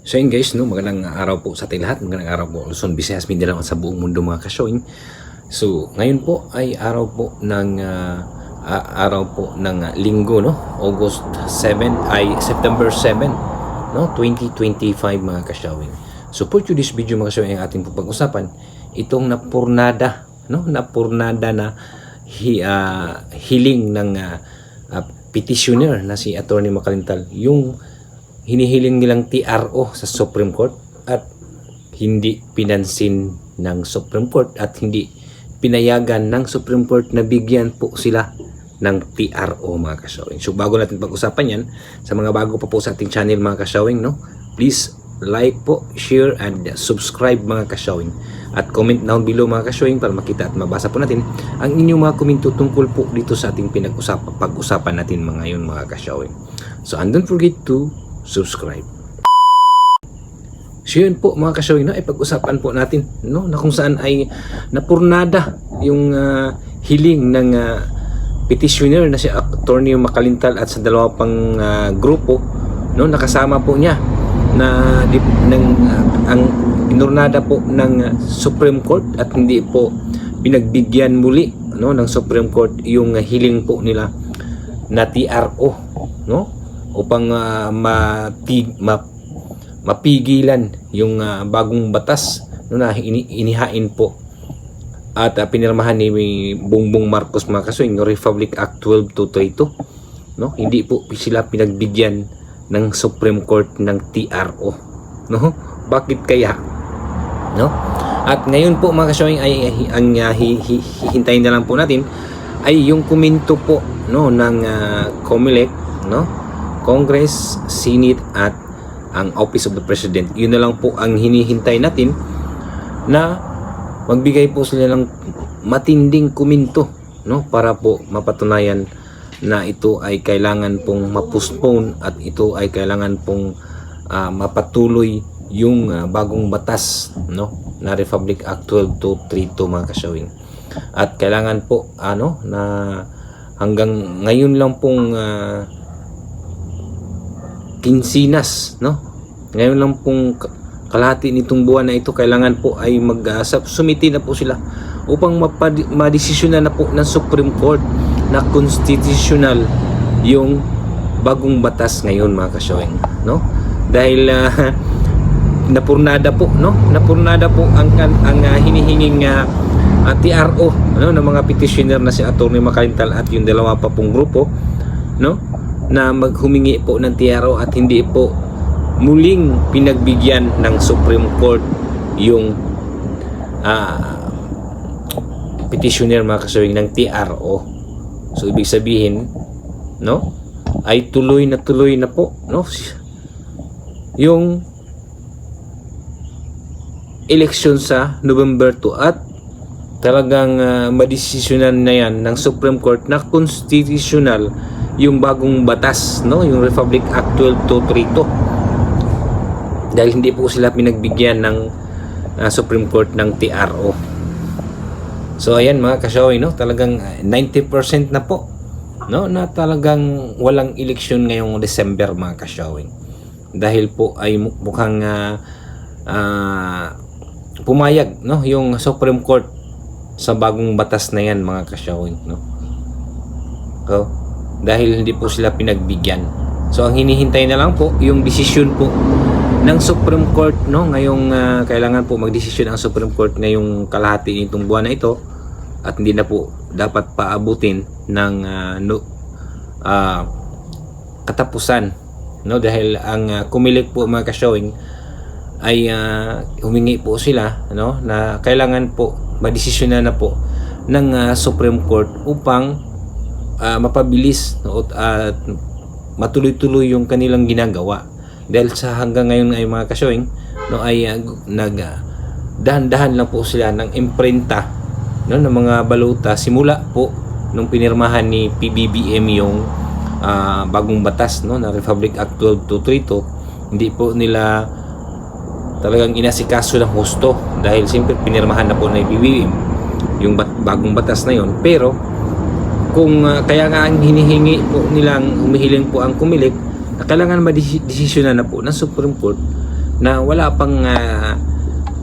So yun guys, no, magandang araw po sa ating lahat. Magandang araw po Luzon, Visayas, Mindanao at sa buong mundo mga ka-showing. So ngayon po ay araw po ng linggo, no? August 7 ay September 7, no? 2025 mga ka-showing. So for today's video mga ka-showing, ang ating pag-usapan itong napurnada, no? Napurnada na hiling ng petitioner na si Attorney Macalintal, yung hinihiling nilang TRO sa Supreme Court at hindi pinansin ng Supreme Court at hindi pinayagan ng Supreme Court na bigyan po sila ng TRO mga ka-showing. So bago natin pag-usapan yan, sa mga bago pa po sa ating channel mga ka-showing, no, please like po, share and subscribe mga ka-showing at comment down below mga ka-showing para makita at mabasa po natin ang inyong mga komento tungkol po dito sa ating pag-usapan natin ngayon mga ka-showing. So and don't forget to subscribe. So yun po mga ka-showing, no, ay pag-usapan po natin, no, na kung saan ay napurnada yung hiling ng petitioner na si Attorney Macalintal at sa dalawa pang grupo, no, nakasama po niya na ang pinurnada po ng Supreme Court at hindi po pinagbigyan muli, no, ng Supreme Court yung hiling po nila na TRO, no, upang mapigilan yung bagong batas, no, na inihain po at pinirmahan ni Bongbong Marcos mga ka-showing, no, Republic Act 12232, no, hindi po sila pinagbigyan ng Supreme Court ng TRO, no, bakit kaya, no? At ngayon po mga ka-showing ay ang hihintayin na lang po natin ay yung komento po, no, ng COMELEC, no, Congress, Senate at ang Office of the President. Yun na lang po ang hinihintay natin na magbigay po sila ng matinding komento, no, para po mapatunayan na ito ay kailangan pong ma-postpone at ito ay kailangan pong mapatuloy yung bagong batas, no, na Republic Act 12232 mga ka-showing. At kailangan po na hanggang ngayon lang pong kinsinas, no, ngayon lang pong kalahati nitong buwan na ito, kailangan po ay sumiti na po sila upang madesisyonan na po ng Supreme Court na constitutional yung bagong batas ngayon mga ka-showing, no, dahil napurnada po, no, napurnada po ang hinihinging TRO, no, ng mga petitioner na si Attorney Macalintal at yung dalawa pa pong grupo, no, na maghumingi po ng TRO at hindi po muling pinagbigyan ng Supreme Court yung petitioner mga ka-showing ng TRO. So ibig sabihin, no, ay tuloy na po, no, yung election sa November 2 at talagang madesisyonan na yan ng Supreme Court na constitutional yung bagong batas, no, yung Republic Act 12232, dahil hindi po sila pinagbigyan ng Supreme Court ng TRO. So ayan mga ka-showing, no, talagang 90% na po, no, na talagang walang eleksyon ngayong December mga ka-showing, dahil po ay mukhang pumayag, no, yung Supreme Court sa bagong batas na yan mga ka-showing, no. So, dahil hindi po sila pinagbigyan. So ang hinihintay na lang po yung desisyon po ng Supreme Court, no, ngayong kailangan po magdesisyon ang Supreme Court ngayong kalahati nitong buwan na ito at hindi na po dapat paabutin ng katapusan, no, dahil ang COMELEC po mga ka-showing ay humingi po sila, no, na kailangan po madesisyonan na po ng Supreme Court upang mapabilis, no, at matuloy-tuloy yung kanilang ginagawa, dahil sa hanggang ngayon ay mga ka-showing, no, ay dahan-dahan lang po sila ng imprenta, no, ng mga baluta simula po nung pinirmahan ni PBBM yung bagong batas, no, na Republic Act 12232. Hindi po nila talagang inasikaso ng husto dahil siyempre pinirmahan na po na PBBM yung bagong batas na yon. Pero kung kaya nga ang hinihingi po nilang, humihiling po ang COMELEC na kailangan madesisyonan na po ng Supreme Court na wala pang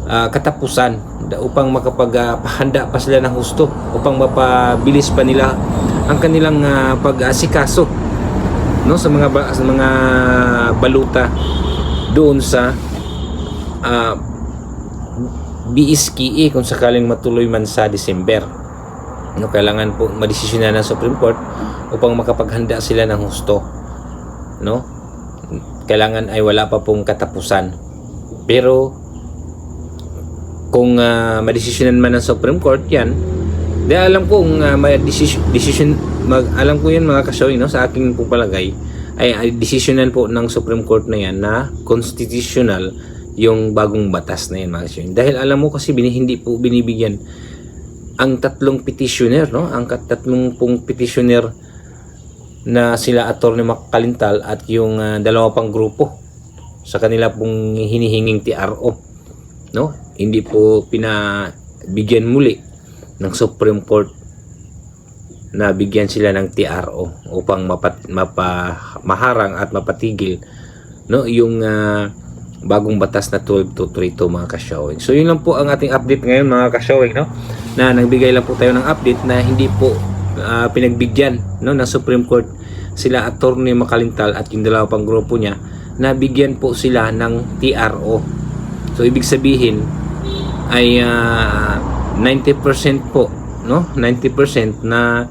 katapusan upang makapagpahanda pa sila ng husto, upang mapabilis pa nila ang kanilang pag-asikaso, no, sa mga baluta doon sa BSKE kung sakaling matuloy man sa December. No, kailangan po madesisyonan ng Supreme Court upang makapaghanda sila ng husto, no. Kailangan ay wala pa pong katapusan. Pero kung madesisyonan man ng Supreme Court yan, dahil alam ko kung may alam ko yan mga kasoy, no, sa aking pong palagay ay desisyonan po ng Supreme Court na yan na constitutional yung bagong batas na yan mga kasoy. Dahil alam mo kasi hindi po binibigyan ang tatlong petitioner, no, ang tatlong pong petitioner na sila Atty. Macalintal at yung dalawa pang grupo sa kanila pong hinihinging TRO, no, hindi po pinabigyan muli ng Supreme Court na bigyan sila ng TRO upang maharang at mapatigil, no, yung bagong batas na 12232 mga kasyawing. So yun lang po ang ating update ngayon mga kasyawing, no, na nagbigay lang po tayo ng update na hindi po pinagbigyan, no, ng Supreme Court sila Atty. Macalintal at yung dalawa pang grupo niya, na bigyan po sila ng TRO. So ibig sabihin ay 90% po, no, 90% na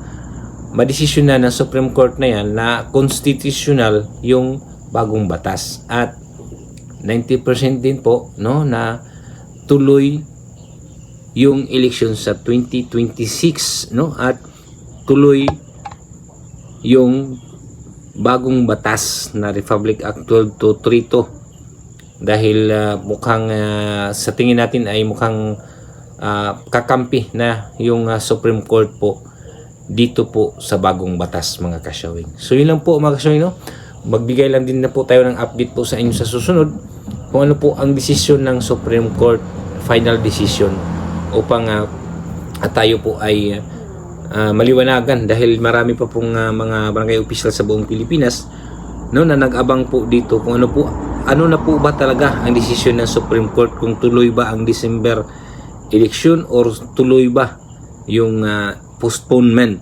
madesisyonan ng Supreme Court na yan na constitutional yung bagong batas, at 90% din po, no, na tuloy yung election sa 2026, no, at tuloy yung bagong batas na Republic Act 12232, dahil mukhang sa tingin natin ay mukhang kakampi na yung Supreme Court po dito po sa bagong batas mga kasyawing. So yun lang po mga kasyawing, no? Magbigay lang din na po tayo ng update po sa inyo sa susunod kung ano po ang desisyon ng Supreme Court, final decision, upang tayo po ay maliwanagan, dahil marami pa pong mga barangay official sa buong Pilipinas, no, na nag-abang po dito kung ano na po ba talaga ang desisyon ng Supreme Court, kung tuloy ba ang December election or tuloy ba yung postponement,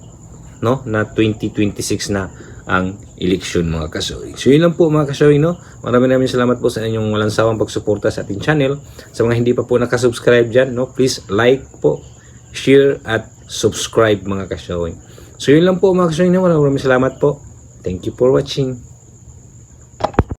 no, na 2026 na ang election mga kasoy. So yun lang po mga kasoy, no. Maraming salamat po sa inyong walang sawang pagsuporta sa ating channel. Sa mga hindi pa po nakasubscribe dyan, no, please like po, share at subscribe mga kasoy. So yun lang po mga kasoy, no. Maraming salamat po. Thank you for watching.